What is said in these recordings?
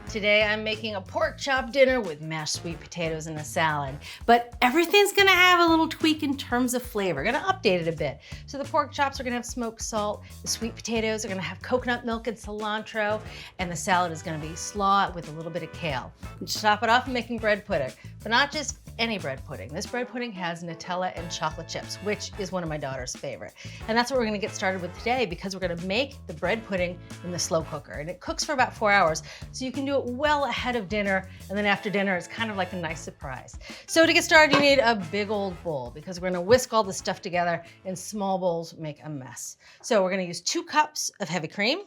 Today I'm making a pork chop dinner with mashed sweet potatoes and a salad. But everything's gonna have a little tweak in terms of flavor. Gonna update it a bit. So the pork chops are gonna have smoked salt, the sweet potatoes are gonna have coconut milk and cilantro, and the salad is gonna be slaw with a little bit of kale. And to top it off, I'm making bread pudding, but not just any bread pudding. This bread pudding has Nutella and chocolate chips, which is one of my daughter's favorite. And that's what we're gonna get started with today because we're gonna make the bread pudding in the slow cooker. And it cooks for about 4 hours, so you can do it well ahead of dinner, and then after dinner, it's kind of like a nice surprise. So to get started, you need a big old bowl because we're gonna whisk all this stuff together, and small bowls make a mess. So we're gonna use 2 cups of heavy cream,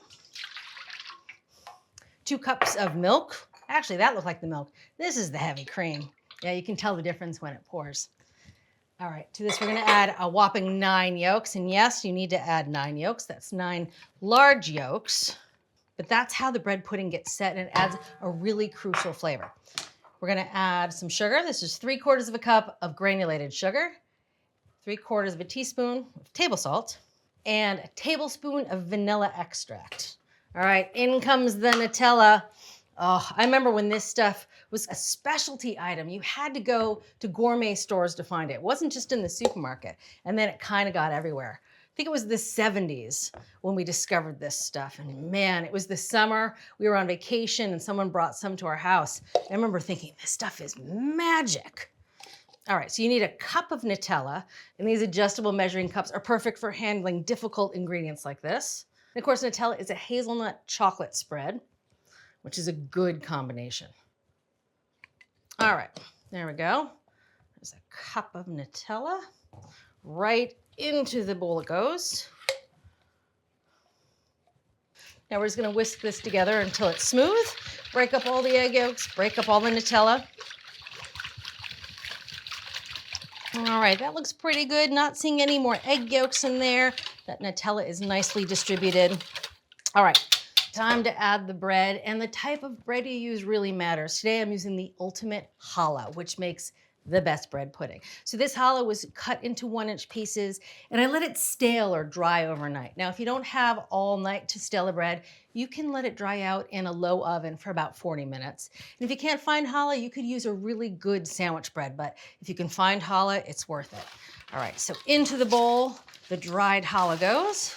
2 cups of milk. Actually, that looked like the milk. This is the heavy cream. Yeah, you can tell the difference when it pours. All right, to this we're gonna add a whopping 9 yolks. And yes, you need to add 9 yolks. That's 9 large yolks. But that's how the bread pudding gets set, and it adds a really crucial flavor. We're gonna add some sugar. This is 3/4 of a cup of granulated sugar, 3/4 of a teaspoon of table salt, and a tablespoon of vanilla extract. All right, in comes the Nutella. Oh, I remember when this stuff was a specialty item. You had to go to gourmet stores to find it. It wasn't just in the supermarket. And then it kind of got everywhere. I think it was the 70s when we discovered this stuff. And man, it was the summer. We were on vacation and someone brought some to our house. I remember thinking, this stuff is magic. All right, so you need a cup of Nutella. And these adjustable measuring cups are perfect for handling difficult ingredients like this. And of course, Nutella is a hazelnut chocolate spread, which is a good combination. All right, there we go. There's a cup of Nutella. Right into the bowl it goes. Now we're just gonna whisk this together until it's smooth. Break up all the egg yolks, break up all the Nutella. All right, that looks pretty good. Not seeing any more egg yolks in there. That Nutella is nicely distributed. All right. Time to add the bread, and the type of bread you use really matters. Today I'm using the ultimate challah, which makes the best bread pudding. So this challah was cut into 1-inch pieces, and I let it stale or dry overnight. Now, if you don't have all night to stale the bread, you can let it dry out in a low oven for about 40 minutes. And if you can't find challah, you could use a really good sandwich bread, but if you can find challah, it's worth it. All right, so into the bowl, the dried challah goes.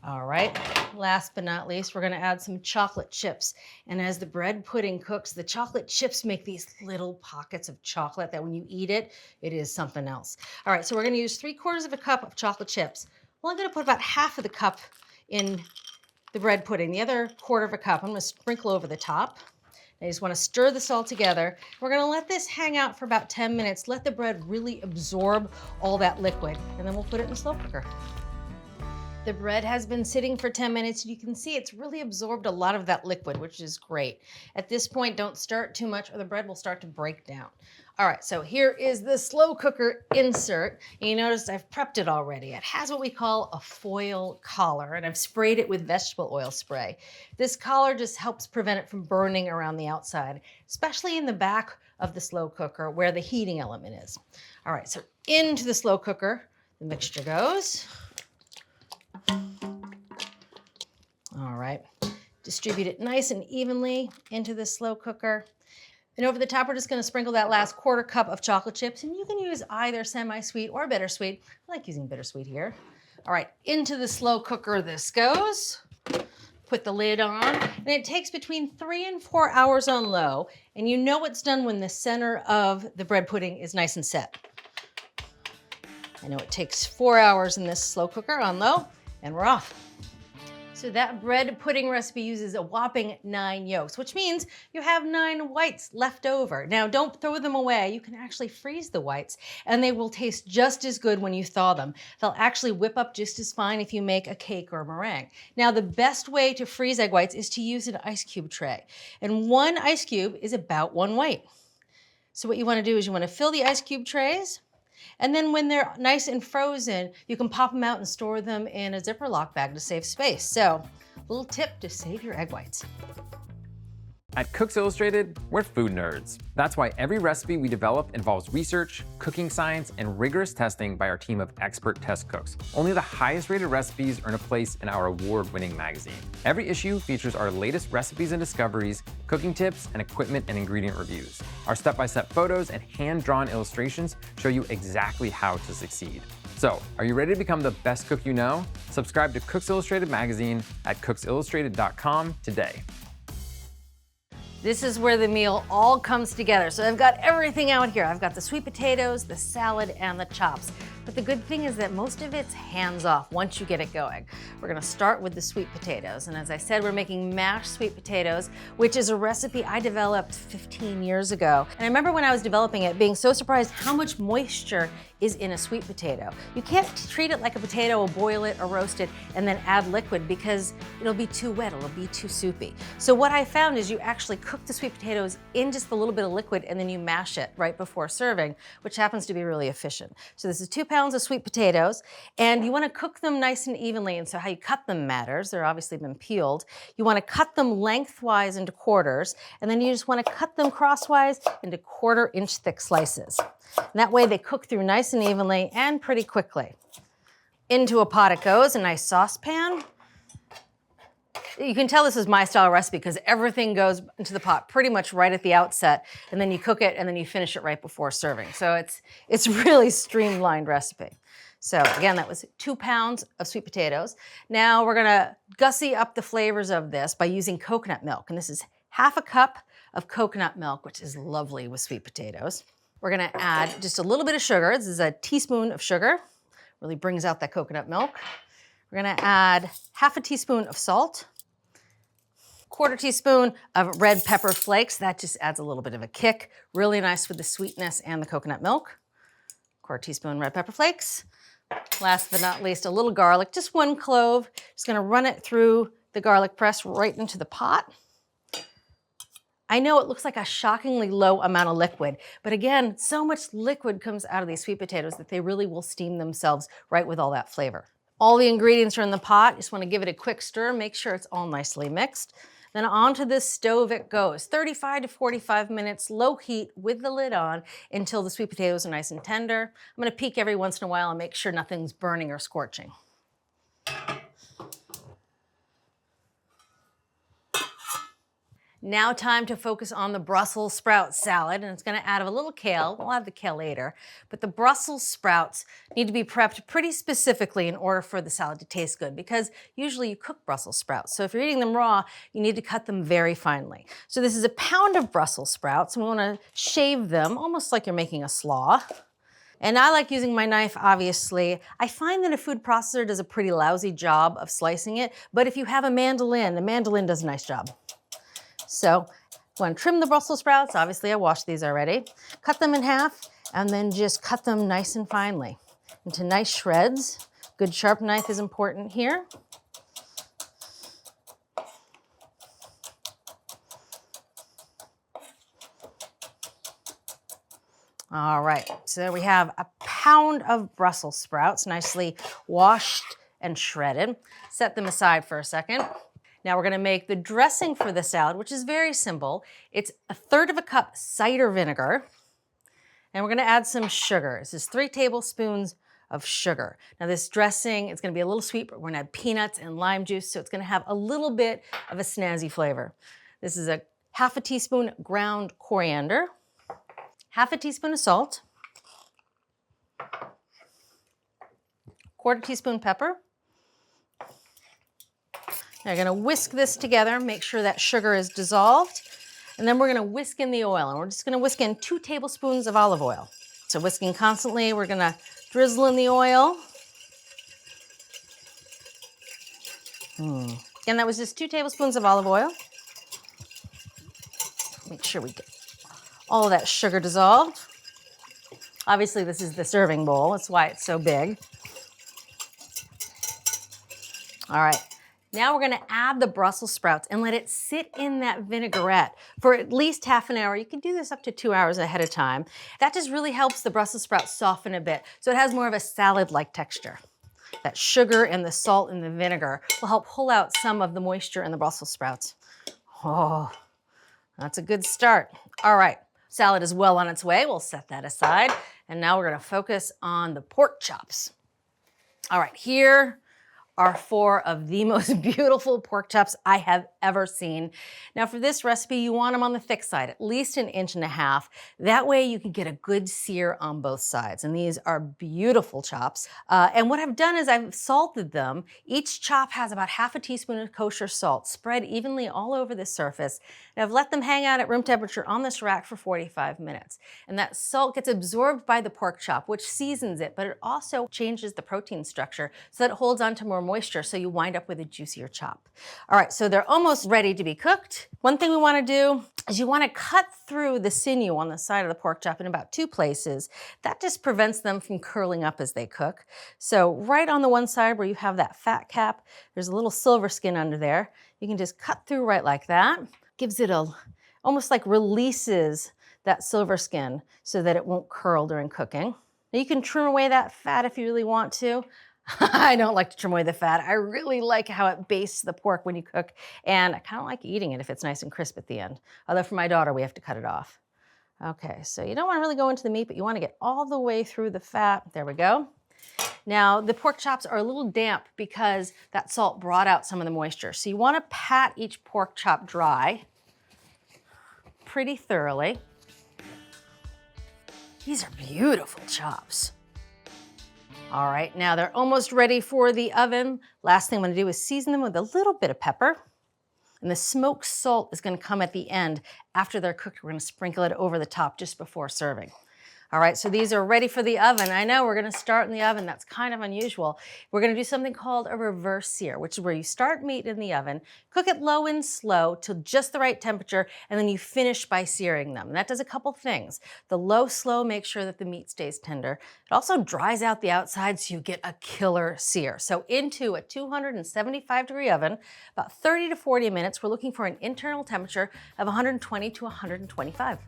All right, last but not least, we're gonna add some chocolate chips. And as the bread pudding cooks, the chocolate chips make these little pockets of chocolate that when you eat it, it is something else. All right, so we're gonna use 3/4 of a cup of chocolate chips. Well, I'm gonna put about half of the cup in the bread pudding. The other 1/4 of a cup, I'm gonna sprinkle over the top. I just wanna stir this all together. We're gonna let this hang out for about 10 minutes. Let the bread really absorb all that liquid, and then we'll put it in the slow cooker. The bread has been sitting for 10 minutes. You can see it's really absorbed a lot of that liquid, which is great. At this point, don't stir it too much or the bread will start to break down. All right, so here is the slow cooker insert. And you notice I've prepped it already. It has what we call a foil collar, and I've sprayed it with vegetable oil spray. This collar just helps prevent it from burning around the outside, especially in the back of the slow cooker where the heating element is. All right, so into the slow cooker, the mixture goes. All right, distribute it nice and evenly into the slow cooker. And over the top, we're just gonna sprinkle that last 1/4 cup of chocolate chips, and you can use either semi-sweet or bittersweet. I like using bittersweet here. All right, into the slow cooker this goes. Put the lid on, and it takes between 3 and 4 hours on low, and you know it's done when the center of the bread pudding is nice and set. I know it takes 4 hours in this slow cooker on low, and we're off. So that bread pudding recipe uses a whopping 9 yolks, which means you have 9 whites left over. Now, don't throw them away. You can actually freeze the whites, and they will taste just as good when you thaw them. They'll actually whip up just as fine if you make a cake or a meringue. Now, the best way to freeze egg whites is to use an ice cube tray, and 1 ice cube is about 1 white. So what you want to do is you want to fill the ice cube trays, and then when they're nice and frozen, you can pop them out and store them in a Ziploc bag to save space. So, little tip to save your egg whites. At Cooks Illustrated, we're food nerds. That's why every recipe we develop involves research, cooking science, and rigorous testing by our team of expert test cooks. Only the highest rated recipes earn a place in our award-winning magazine. Every issue features our latest recipes and discoveries, cooking tips, and equipment and ingredient reviews. Our step-by-step photos and hand-drawn illustrations show you exactly how to succeed. So, are you ready to become the best cook you know? Subscribe to Cooks Illustrated magazine at cooksillustrated.com today. This is where the meal all comes together. So I've got everything out here. I've got the sweet potatoes, the salad, and the chops. But the good thing is that most of it's hands-off once you get it going. We're gonna start with the sweet potatoes. And as I said, we're making mashed sweet potatoes, which is a recipe I developed 15 years ago. And I remember when I was developing it, being so surprised how much moisture is in a sweet potato. You can't treat it like a potato or boil it or roast it and then add liquid because it'll be too wet, it'll be too soupy. So what I found is you actually cook the sweet potatoes in just a little bit of liquid and then you mash it right before serving, which happens to be really efficient. So this is 2 pounds of sweet potatoes, and you wanna cook them nice and evenly, and so how you cut them matters. They're obviously been peeled. You wanna cut them lengthwise into quarters, and then you just wanna cut them crosswise into 1/4 inch thick slices. And that way they cook through nice and evenly and pretty quickly. Into a pot it goes, a nice saucepan. You can tell this is my style recipe because everything goes into the pot pretty much right at the outset, and then you cook it and then you finish it right before serving. So it's really streamlined recipe. So again, that was 2 pounds of sweet potatoes. Now we're gonna gussy up the flavors of this by using coconut milk. And this is 1/2 cup of coconut milk, which is lovely with sweet potatoes. We're gonna add just a little bit of sugar. This is a teaspoon of sugar. Really brings out that coconut milk. We're gonna add 1/2 teaspoon of salt. 1/4 teaspoon of red pepper flakes. That just adds a little bit of a kick. Really nice with the sweetness and the coconut milk. 1/4 teaspoon red pepper flakes. Last but not least, a little garlic, just 1 clove. Just gonna run it through the garlic press right into the pot. I know it looks like a shockingly low amount of liquid, but again, so much liquid comes out of these sweet potatoes that they really will steam themselves right with all that flavor. All the ingredients are in the pot. Just want to give it a quick stir, make sure it's all nicely mixed. Then onto the stove it goes. 35 to 45 minutes, low heat with the lid on until the sweet potatoes are nice and tender. I'm gonna peek every once in a while and make sure nothing's burning or scorching. Now time to focus on the Brussels sprout salad, and it's gonna add a little kale. We'll have the kale later, but the Brussels sprouts need to be prepped pretty specifically in order for the salad to taste good, because usually you cook Brussels sprouts. So if you're eating them raw, you need to cut them very finely. So this is 1 pound of Brussels sprouts, and we wanna shave them almost like you're making a slaw. And I like using my knife, obviously. I find that a food processor does a pretty lousy job of slicing it, but if you have a mandolin, the mandolin does a nice job. So I'm going to trim the Brussels sprouts. Obviously, I washed these already. Cut them in half, and then just cut them nice and finely into nice shreds. Good sharp knife is important here. All right, so there we have 1 pound of Brussels sprouts, nicely washed and shredded. Set them aside for a second. Now we're gonna make the dressing for the salad, which is very simple. It's 1/3 cup cider vinegar, and we're gonna add some sugar. This is 3 tablespoons of sugar. Now this dressing, it's gonna be a little sweet, but we're gonna add peanuts and lime juice, so it's gonna have a little bit of a snazzy flavor. This is 1/2 teaspoon ground coriander, 1/2 teaspoon of salt, 1/4 teaspoon pepper. Now you're gonna whisk this together, make sure that sugar is dissolved, and then we're gonna whisk in the oil, and we're just gonna whisk in 2 tablespoons of olive oil. So whisking constantly, we're gonna drizzle in the oil. Again, that was just 2 tablespoons of olive oil. Make sure we get all of that sugar dissolved. Obviously, this is the serving bowl. That's why it's so big. All right. Now we're gonna add the Brussels sprouts and let it sit in that vinaigrette for at least half an hour. You can do this up to 2 hours ahead of time. That just really helps the Brussels sprouts soften a bit, so it has more of a salad-like texture. That sugar and the salt and the vinegar will help pull out some of the moisture in the Brussels sprouts. Oh, That's a good start. All right, salad is well on its way. We'll set that aside. And now we're gonna focus on the pork chops. All right, here are 4 of the most beautiful pork chops I have ever seen. Now for this recipe, you want them on the thick side, at least 1.5 inches. That way you can get a good sear on both sides. And these are beautiful chops. And what I've done is I've salted them. Each chop has about 1/2 teaspoon of kosher salt spread evenly all over the surface. And I've let them hang out at room temperature on this rack for 45 minutes. And that salt gets absorbed by the pork chop, which seasons it, but it also changes the protein structure so that it holds on to more moisture, so you wind up with a juicier chop. All right, so they're almost ready to be cooked. One thing we want to do is you want to cut through the sinew on the side of the pork chop in about 2 places. That just prevents them from curling up as they cook. So right on the one side where you have that fat cap, there's a little silver skin under there. You can just cut through right like that. Gives it almost like releases that silver skin so that it won't curl during cooking. Now you can trim away that fat if you really want to. I don't like to trim away the fat. I really like how it bastes the pork when you cook, and I kind of like eating it if it's nice and crisp at the end. Although for my daughter, we have to cut it off. Okay, so you don't want to really go into the meat, but you want to get all the way through the fat. There we go. Now, the pork chops are a little damp because that salt brought out some of the moisture. So you want to pat each pork chop dry pretty thoroughly. These are beautiful chops. All right, now they're almost ready for the oven. Last thing I'm gonna do is season them with a little bit of pepper. And the smoked salt is gonna come at the end. After they're cooked, we're gonna sprinkle it over the top just before serving. All right, so these are ready for the oven. I know we're gonna start in the oven. That's kind of unusual. We're gonna do something called a reverse sear, which is where you start meat in the oven, cook it low and slow till just the right temperature, and then you finish by searing them. And that does a couple things. The low, slow makes sure that the meat stays tender. It also dries out the outside so you get a killer sear. So into a 275-degree oven, about 30 to 40 minutes, we're looking for an internal temperature of 120 to 125.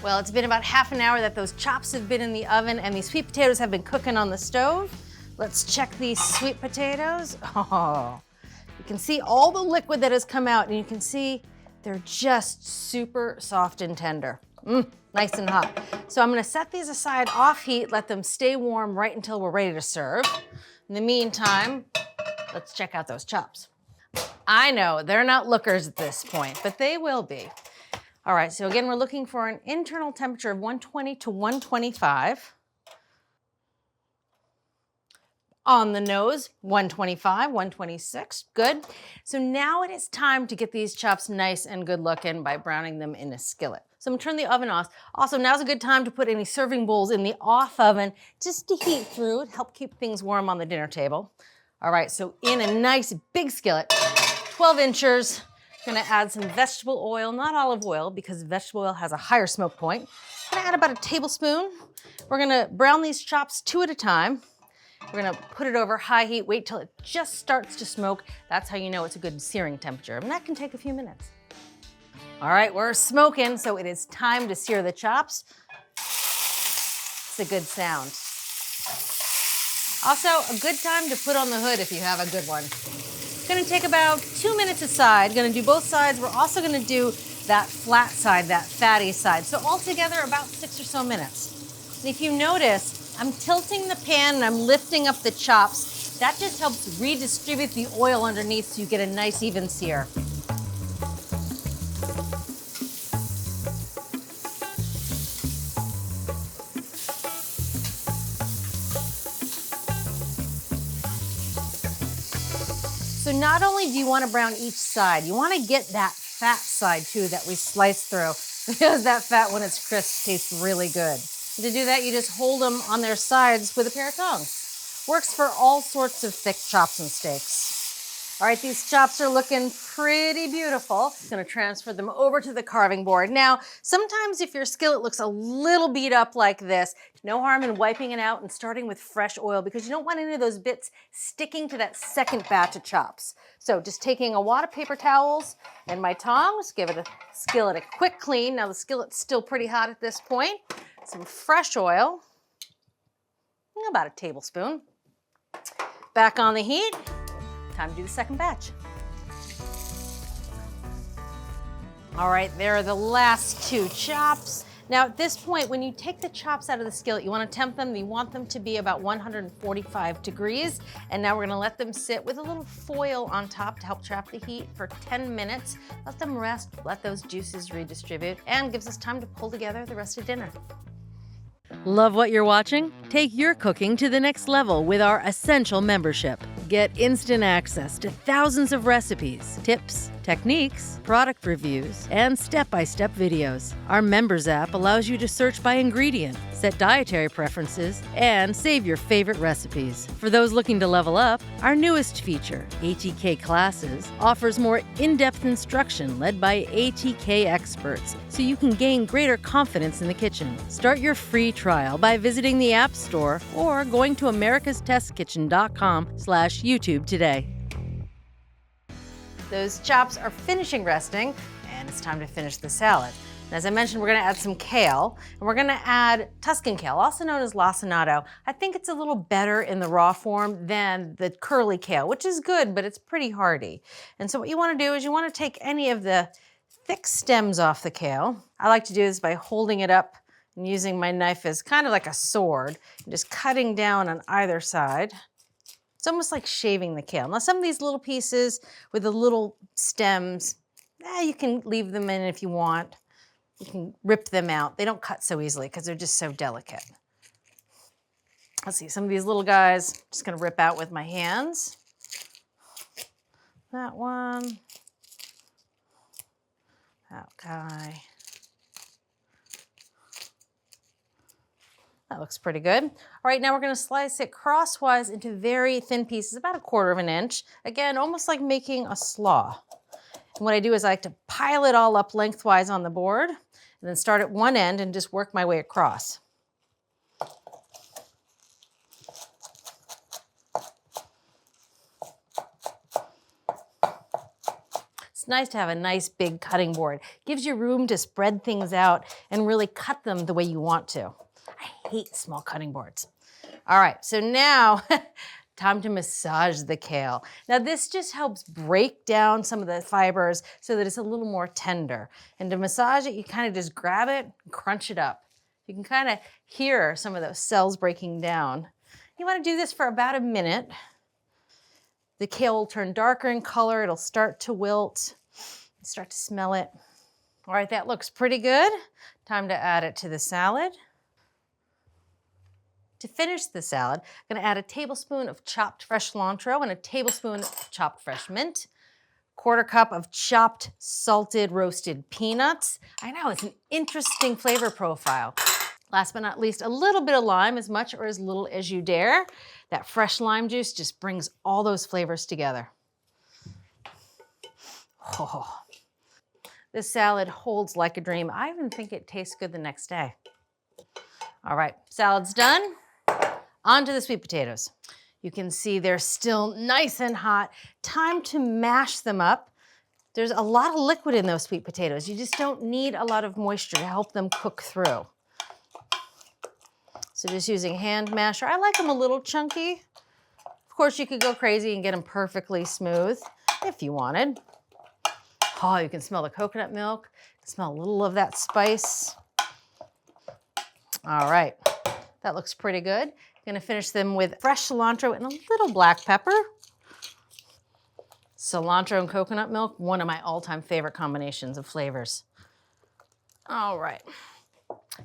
Well, it's been about half an hour that those chops have been in the oven and these sweet potatoes have been cooking on the stove. Let's check these sweet potatoes. Oh, you can see all the liquid that has come out, and you can see they're just super soft and tender. Nice and hot. So I'm gonna set these aside off heat, let them stay warm right until we're ready to serve. In the meantime, let's check out those chops. I know they're not lookers at this point, but they will be. All right, so again, we're looking for an internal temperature of 120 to 125. On the nose, 125, 126, good. So now it is time to get these chops nice and good looking by browning them in a skillet. So I'm gonna turn the oven off. Also, now's a good time to put any serving bowls in the off oven just to heat through and help keep things warm on the dinner table. All right, so in a nice big skillet, 12 inches, gonna add some vegetable oil, not olive oil, because vegetable oil has a higher smoke point. I'm gonna add about a tablespoon. We're gonna brown these chops 2 at a time. We're gonna put it over high heat, wait till it just starts to smoke. That's how you know it's a good searing temperature, and that can take a few minutes. All right, we're smoking, so it is time to sear the chops. It's a good sound. Also, a good time to put on the hood if you have a good one. Gonna take about 2 minutes aside. Gonna do both sides. We're also gonna do that flat side, that fatty side. So altogether about 6 or so minutes. And if you notice, I'm tilting the pan and I'm lifting up the chops. That just helps redistribute the oil underneath so you get a nice even sear. So not only do you want to brown each side, you want to get that fat side too that we sliced through, because that fat, when it's crisp, tastes really good. And to do that, you just hold them on their sides with a pair of tongs. Works for all sorts of thick chops and steaks. All right, these chops are looking pretty beautiful. I'm gonna transfer them over to the carving board. Now, sometimes if your skillet looks a little beat up like this, no harm in wiping it out and starting with fresh oil, because you don't want any of those bits sticking to that second batch of chops. So just taking a wad of paper towels and my tongs, give it a skillet a quick clean. Now the skillet's still pretty hot at this point. Some fresh oil, about a tablespoon. back on the heat. Time to do the second batch. All right, there are the last 2 chops. Now at this point, when you take the chops out of the skillet, you want to temp them. You want them to be about 145 degrees. And now we're going to let them sit with a little foil on top to help trap the heat for 10 minutes. Let them rest, let those juices redistribute, and gives us time to pull together the rest of dinner. Love what you're watching? Take your cooking to the next level with our Essential membership. Get instant access to thousands of recipes, tips, techniques, product reviews, and step-by-step videos. Our members app allows you to search by ingredient, set dietary preferences, and save your favorite recipes. For those looking to level up, our newest feature, ATK Classes, offers more in-depth instruction led by ATK experts, so you can gain greater confidence in the kitchen. Start your free trial by visiting the App Store or going to americastestkitchen.com/YouTube today. Those chops are finishing resting, and it's time to finish the salad. And as I mentioned, we're gonna add some kale, and we're gonna add Tuscan kale, also known as lacinato. I think it's a little better in the raw form than the curly kale, which is good, but it's pretty hardy. And so what you wanna do is you wanna take any of the thick stems off the kale. I like to do this by holding it up and using my knife as kind of like a sword, and just cutting down on either side. It's almost like shaving the kale. Now some of these little pieces with the little stems, you can leave them in if you want. You can rip them out. They don't cut so easily because they're just so delicate. Let's see, some of these little guys, I'm just gonna rip out with my hands. That one, that guy. That looks pretty good. All right, now we're gonna slice it crosswise into very thin pieces, about 1/4 inch. Again, almost like making a slaw. And what I do is I like to pile it all up lengthwise on the board and then start at one end and just work my way across. It's nice to have a nice big cutting board. Gives you room to spread things out and really cut them the way you want to. I hate small cutting boards. All right, so now time to massage the kale. Now this just helps break down some of the fibers so that it's a little more tender. And to massage it, you kind of just grab it and crunch it up. You can kind of hear some of those cells breaking down. You want to do this for about a minute. The kale will turn darker in color. It'll start to wilt. You start to smell it. All right, that looks pretty good. Time to add it to the salad. To finish the salad, I'm gonna add a tablespoon of chopped fresh cilantro and a tablespoon of chopped fresh mint, 1/4 cup of chopped salted roasted peanuts. I know, it's an interesting flavor profile. Last but not least, a little bit of lime, as much or as little as you dare. That fresh lime juice just brings all those flavors together. Oh, this salad holds like a dream. I even think it tastes good the next day. All right, salad's done. On to the sweet potatoes. You can see they're still nice and hot. Time to mash them up. There's a lot of liquid in those sweet potatoes. You just don't need a lot of moisture to help them cook through. So just using hand masher. I like them a little chunky. Of course, you could go crazy and get them perfectly smooth if you wanted. Oh, you can smell the coconut milk. You can smell a little of that spice. All right, that looks pretty good. Gonna finish them with fresh cilantro and a little black pepper. Cilantro and coconut milk, one of my all-time favorite combinations of flavors. All right,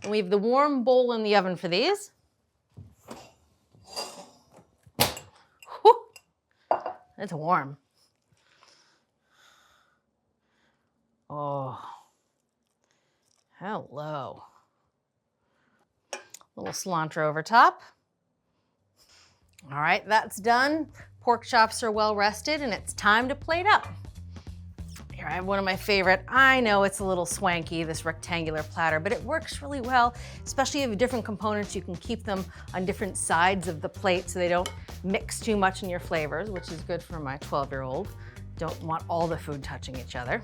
and we have the warm bowl in the oven for these. Whew. It's warm. Oh, hello. A little cilantro over top. All right, that's done. Pork chops are well rested and it's time to plate up. Here I have one of my favorite. I know it's a little swanky, this rectangular platter, but it works really well, especially if you have different components. You can keep them on different sides of the plate so they don't mix too much in your flavors, which is good for my 12-year-old. Don't want all the food touching each other.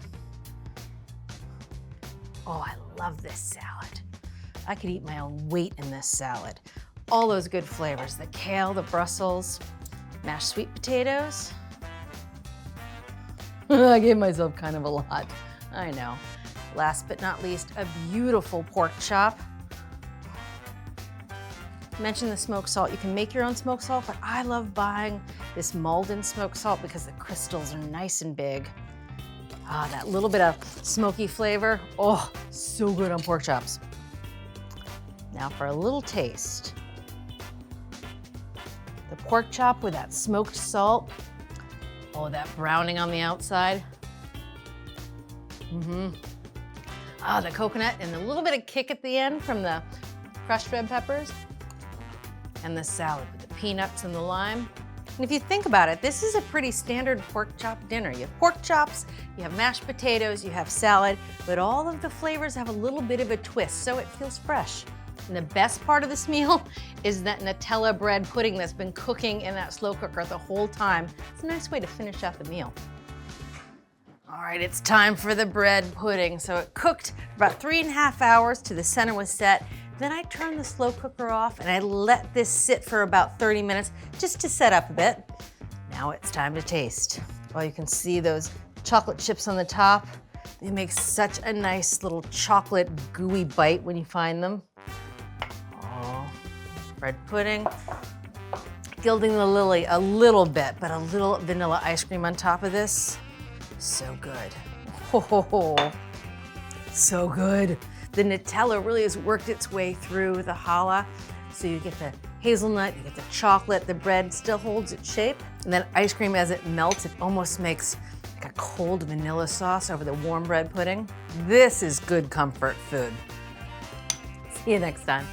Oh, I love this salad. I could eat my own weight in this salad. All those good flavors, the kale, the Brussels. Mashed sweet potatoes. I gave myself kind of a lot. I know. Last but not least, a beautiful pork chop. Mention the smoked salt. You can make your own smoked salt, but I love buying this Malden smoked salt because the crystals are nice and big. Ah, that little bit of smoky flavor. Oh, so good on pork chops. Now for a little taste. The pork chop with that smoked salt. Oh, that browning on the outside. Ah, the coconut and a little bit of kick at the end from the crushed red peppers. And the salad with the peanuts and the lime. And if you think about it, this is a pretty standard pork chop dinner. You have pork chops, you have mashed potatoes, you have salad, but all of the flavors have a little bit of a twist, so it feels fresh. And the best part of this meal is that Nutella bread pudding that's been cooking in that slow cooker the whole time. It's a nice way to finish out the meal. All right, it's time for the bread pudding. So it cooked about 3.5 hours till the center was set. Then I turned the slow cooker off and I let this sit for about 30 minutes just to set up a bit. Now it's time to taste. Oh, you can see those chocolate chips on the top. They make such a nice little chocolate gooey bite when you find them. Oh, bread pudding. Gilding the lily a little bit, but a little vanilla ice cream on top of this. So good. Oh, so good. The Nutella really has worked its way through the challah. So you get the hazelnut, you get the chocolate, the bread still holds its shape. And then ice cream, as it melts, it almost makes like a cold vanilla sauce over the warm bread pudding. This is good comfort food. See you next time.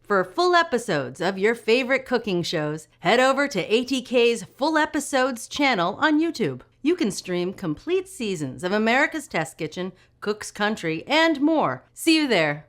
For full episodes of your favorite cooking shows, head over to ATK's Full Episodes channel on YouTube. You can stream complete seasons of America's Test Kitchen, Cook's Country, and more. See you there.